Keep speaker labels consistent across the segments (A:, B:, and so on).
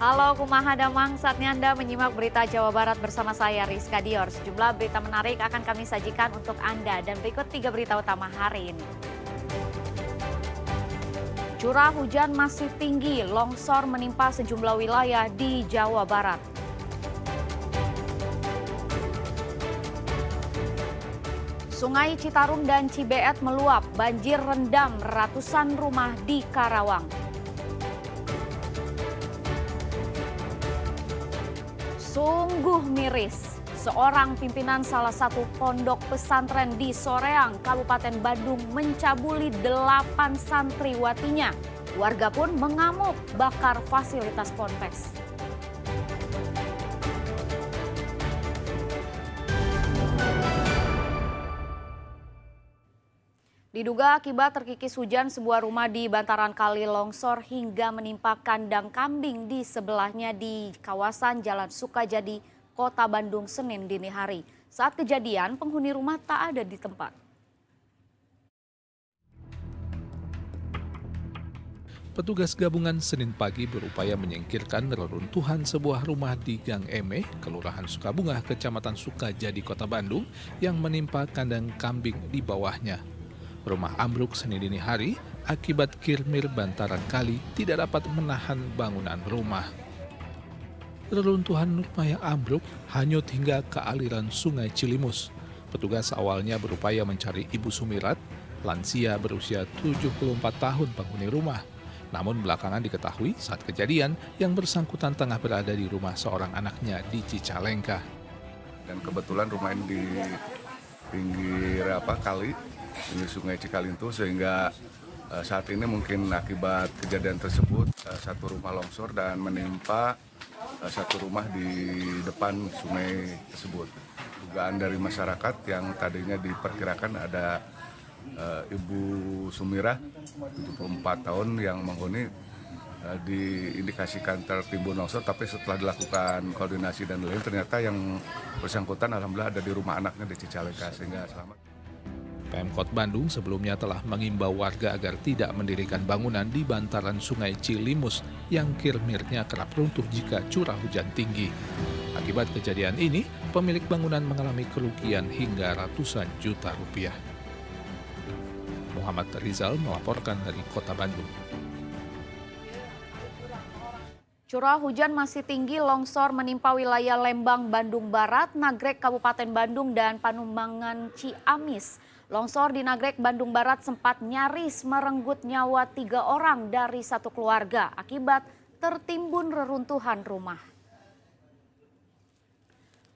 A: Halo Kumaha Damang, saatnya Anda menyimak berita Jawa Barat bersama saya Rizka Dior. Sejumlah berita menarik akan kami sajikan untuk Anda dan berikut 3 berita utama hari ini. Curah hujan masih tinggi, longsor menimpa sejumlah wilayah di Jawa Barat. Sungai Citarum dan Cibeet meluap, banjir rendam ratusan rumah di Karawang. Sungguh miris, seorang pimpinan salah satu pondok pesantren di Soreang, Kabupaten Bandung mencabuli 8 santriwatinya. Warga pun mengamuk bakar fasilitas ponpes. Diduga akibat terkikis hujan, sebuah rumah di bantaran kali longsor hingga menimpa kandang kambing di sebelahnya di kawasan Jalan Sukajadi, Kota Bandung, Senin dini hari. Saat kejadian, penghuni rumah tak ada di tempat.
B: Petugas gabungan Senin pagi berupaya menyingkirkan reruntuhan sebuah rumah di Gang Eme, Kelurahan Sukabungah, Kecamatan Sukajadi, Kota Bandung, yang menimpa kandang kambing di bawahnya. Rumah ambruk Senin dini hari akibat kirmir bantaran kali tidak dapat menahan bangunan rumah. Reruntuhan rumah yang ambruk hanyut hingga ke aliran Sungai Cilimus. Petugas awalnya berupaya mencari Ibu Sumirat, lansia berusia 74 tahun penghuni rumah. Namun belakangan diketahui saat kejadian yang bersangkutan tengah berada di rumah seorang anaknya di Cicalengka.
C: Dan kebetulan rumah ini di pinggir kali, di Sungai Cikalintu, sehingga saat ini mungkin akibat kejadian tersebut satu rumah longsor dan menimpa satu rumah di depan sungai tersebut. Dugaan dari masyarakat yang tadinya diperkirakan ada Ibu Sumirah 74 tahun yang menghuni diindikasikan tertimbun longsor, tapi setelah dilakukan koordinasi dan lain ternyata yang bersangkutan alhamdulillah ada di rumah anaknya di Cicalengka, sehingga selamat.
B: Pemkot Bandung sebelumnya telah mengimbau warga agar tidak mendirikan bangunan di bantaran Sungai Cilimus yang kirmirnya kerap runtuh jika curah hujan tinggi. Akibat kejadian ini, pemilik bangunan mengalami kerugian hingga ratusan juta rupiah. Muhammad Rizal melaporkan dari Kota Bandung.
A: Curah hujan masih tinggi, longsor menimpa wilayah Lembang, Bandung Barat, Nagrek, Kabupaten Bandung, dan Panumbangan, Ciamis. Longsor di Nagrek, Bandung Barat sempat nyaris merenggut nyawa 3 orang dari satu keluarga akibat tertimbun reruntuhan rumah.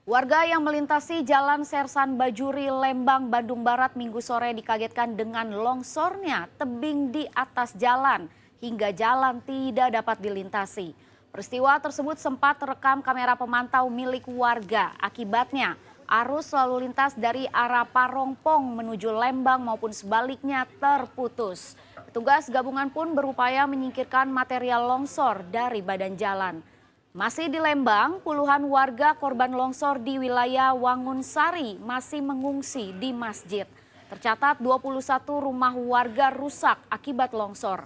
A: Warga yang melintasi Jalan Sersan Bajuri, Lembang, Bandung Barat Minggu sore dikagetkan dengan longsornya tebing di atas jalan hingga jalan tidak dapat dilintasi. Peristiwa tersebut sempat terekam kamera pemantau milik warga. Akibatnya arus lalu lintas dari arah Parongpong menuju Lembang maupun sebaliknya terputus. Petugas gabungan pun berupaya menyingkirkan material longsor dari badan jalan. Masih di Lembang, puluhan warga korban longsor di wilayah Wangunsari masih mengungsi di masjid. Tercatat 21 rumah warga rusak akibat longsor.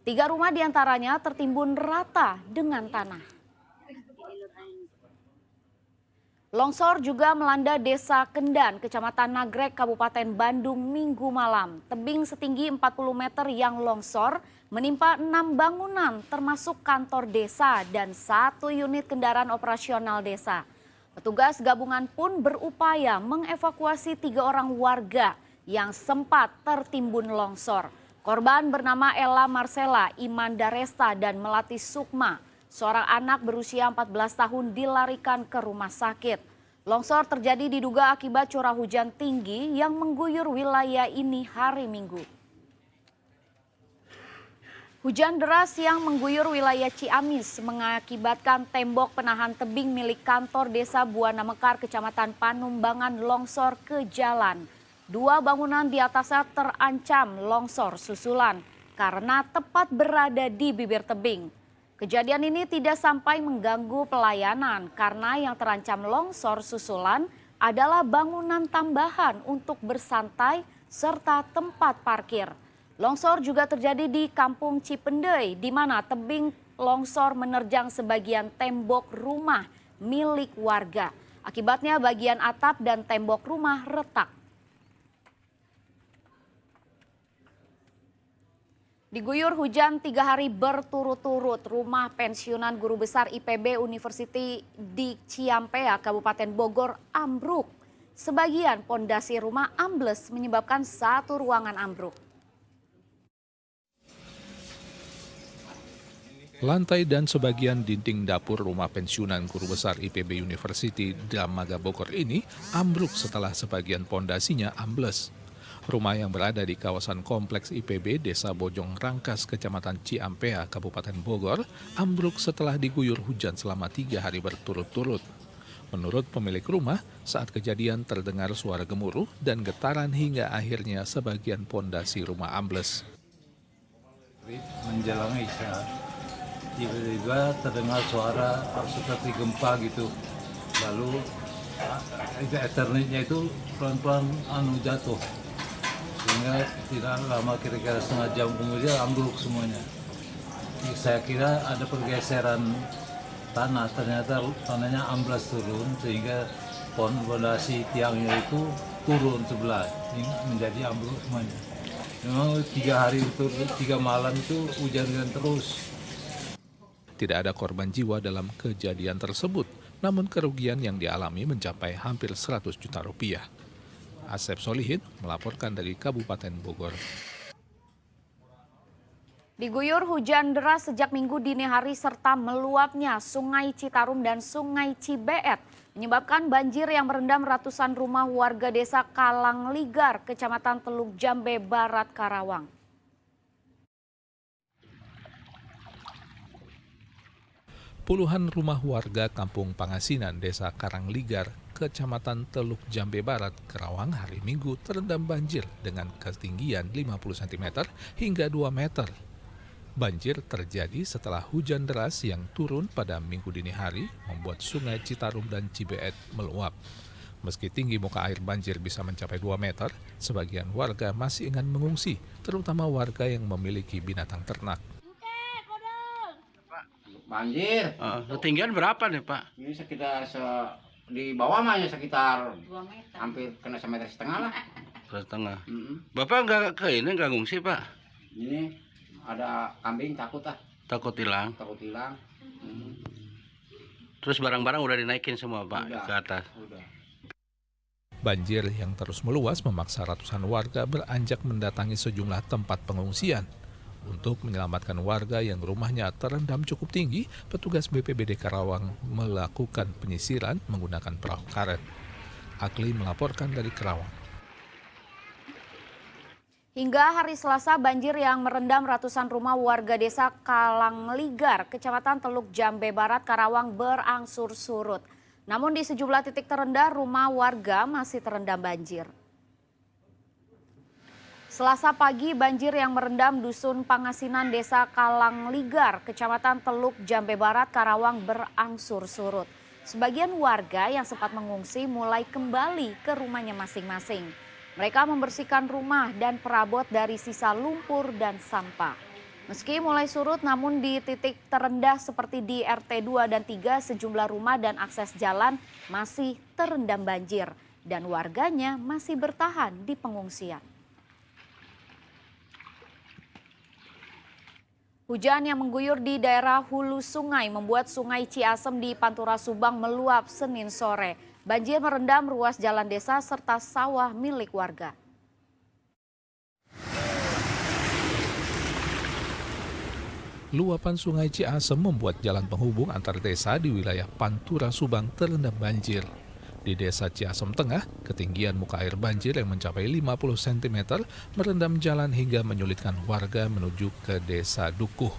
A: 3 rumah diantaranya tertimbun rata dengan tanah. Longsor juga melanda Desa Kendan, Kecamatan Nagrek, Kabupaten Bandung Minggu malam. Tebing setinggi 40 meter yang longsor menimpa 6 bangunan termasuk kantor desa dan 1 unit kendaraan operasional desa. Petugas gabungan pun berupaya mengevakuasi 3 orang warga yang sempat tertimbun longsor. Korban bernama Ella Marcella, Iman Daresta, dan Melati Sukma. Seorang anak berusia 14 tahun dilarikan ke rumah sakit. Longsor terjadi diduga akibat curah hujan tinggi yang mengguyur wilayah ini hari Minggu. Hujan deras yang mengguyur wilayah Ciamis mengakibatkan tembok penahan tebing milik kantor desa Buana Mekar, Kecamatan Panumbangan longsor ke jalan. 2 bangunan di atasnya terancam longsor susulan karena tepat berada di bibir tebing. Kejadian ini tidak sampai mengganggu pelayanan karena yang terancam longsor susulan adalah bangunan tambahan untuk bersantai serta tempat parkir. Longsor juga terjadi di Kampung Cipendei di mana tebing longsor menerjang sebagian tembok rumah milik warga. Akibatnya bagian atap dan tembok rumah retak. Diguyur hujan 3 hari berturut-turut, rumah pensiunan guru besar IPB University di Ciampea, Kabupaten Bogor ambruk. Sebagian pondasi rumah ambles menyebabkan satu ruangan ambruk.
B: Lantai dan sebagian dinding dapur rumah pensiunan guru besar IPB University Dramaga Bogor ini ambruk setelah sebagian pondasinya ambles. Rumah yang berada di kawasan kompleks IPB Desa Bojong Rangkas, Kecamatan Ciampea, Kabupaten Bogor, ambruk setelah diguyur hujan selama 3 hari berturut-turut. Menurut pemilik rumah, saat kejadian terdengar suara gemuruh dan getaran hingga akhirnya sebagian pondasi rumah ambles.
D: Menjelang Isya, tiba-tiba terdengar suara seperti gempa gitu. Lalu Ethernetnya itu pelan-pelan jatuh. Sehingga tidak lama, kira-kira setengah jam kemudian ambruk semuanya. Saya kira ada pergeseran tanah, ternyata tanahnya amblas turun sehingga pondasi tiangnya itu turun sebelah menjadi ambruk semuanya. Memang 3 hari itu 3 malam itu hujan terus.
B: Tidak ada korban jiwa dalam kejadian tersebut, namun kerugian yang dialami mencapai hampir 100 juta rupiah. Asep Solihin melaporkan dari Kabupaten Bogor.
A: Diguyur hujan deras sejak Minggu dini hari serta meluapnya Sungai Citarum dan Sungai Cibeet menyebabkan banjir yang merendam ratusan rumah warga desa Kalangligar, Kecamatan Teluk Jambe Barat, Karawang.
B: Puluhan rumah warga Kampung Pangasinan, Desa Karangligar, Kecamatan Teluk Jambe Barat, Karawang hari Minggu terendam banjir dengan ketinggian 50 cm hingga 2 meter. Banjir terjadi setelah hujan deras yang turun pada Minggu dini hari membuat Sungai Citarum dan Cibeet meluap. Meski tinggi muka air banjir bisa mencapai 2 meter, sebagian warga masih enggan mengungsi, terutama warga yang memiliki binatang ternak.
E: Banjir.
F: Ketinggian berapa nih Pak?
E: Ini sekitar di bawah mah ya sekitar 2 meter. Hampir kena 1,5 meter lah.
F: 1,5. Bapak nggak ngungsi Pak?
E: Ini ada kambing takut ah.
F: Takut hilang.
E: Takut hilang.
F: Terus barang-barang udah dinaikin semua Pak
E: Udah,
F: ke atas.
E: Udah.
B: Banjir yang terus meluas memaksa ratusan warga beranjak mendatangi sejumlah tempat pengungsian. Untuk menyelamatkan warga yang rumahnya terendam cukup tinggi, petugas BPBD Karawang melakukan penyisiran menggunakan perahu karet. Akli melaporkan dari Karawang.
A: Hingga hari Selasa, banjir yang merendam ratusan rumah warga desa Kalangligar, Kecamatan Teluk Jambe Barat, Karawang berangsur surut. Namun di sejumlah titik terendah, rumah warga masih terendam banjir. Selasa pagi, banjir yang merendam Dusun Pangasinan, Desa Kalangligar, Kecamatan Teluk Jambe Barat, Karawang berangsur surut. Sebagian warga yang sempat mengungsi mulai kembali ke rumahnya masing-masing. Mereka membersihkan rumah dan perabot dari sisa lumpur dan sampah. Meski mulai surut, namun di titik terendah seperti di RT 2 dan 3, sejumlah rumah dan akses jalan masih terendam banjir. Dan warganya masih bertahan di pengungsian. Hujan yang mengguyur di daerah hulu sungai membuat Sungai Ciasem di Pantura Subang meluap Senin sore. Banjir merendam ruas jalan desa serta sawah milik warga.
B: Luapan Sungai Ciasem membuat jalan penghubung antar desa di wilayah Pantura Subang terendam banjir. Di Desa Ciasem Tengah, ketinggian muka air banjir yang mencapai 50 cm merendam jalan hingga menyulitkan warga menuju ke Desa Dukuh.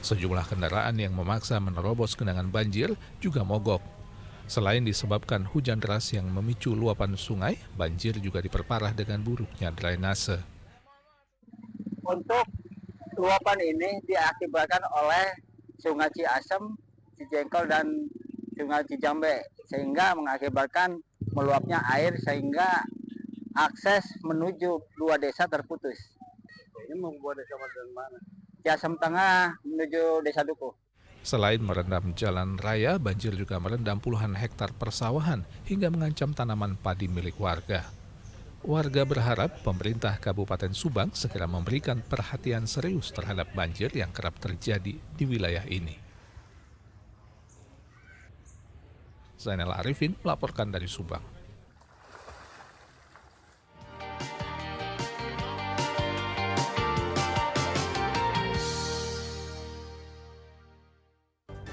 B: Sejumlah kendaraan yang memaksa menerobos genangan banjir juga mogok. Selain disebabkan hujan deras yang memicu luapan sungai, banjir juga diperparah dengan buruknya drainase.
G: Untuk luapan ini diakibatkan oleh Sungai Ciasem, Cijengkol, dan Sungai Cijambe, sehingga mengakibatkan meluapnya air sehingga akses menuju 2 desa terputus.
D: Ini membuat desa mana?
G: Ciasem Tengah menuju Desa Dukuh.
B: Selain merendam jalan raya, banjir juga merendam puluhan hektar persawahan hingga mengancam tanaman padi milik warga. Warga berharap pemerintah Kabupaten Subang segera memberikan perhatian serius terhadap banjir yang kerap terjadi di wilayah ini. Zainal Arifin melaporkan dari Subang.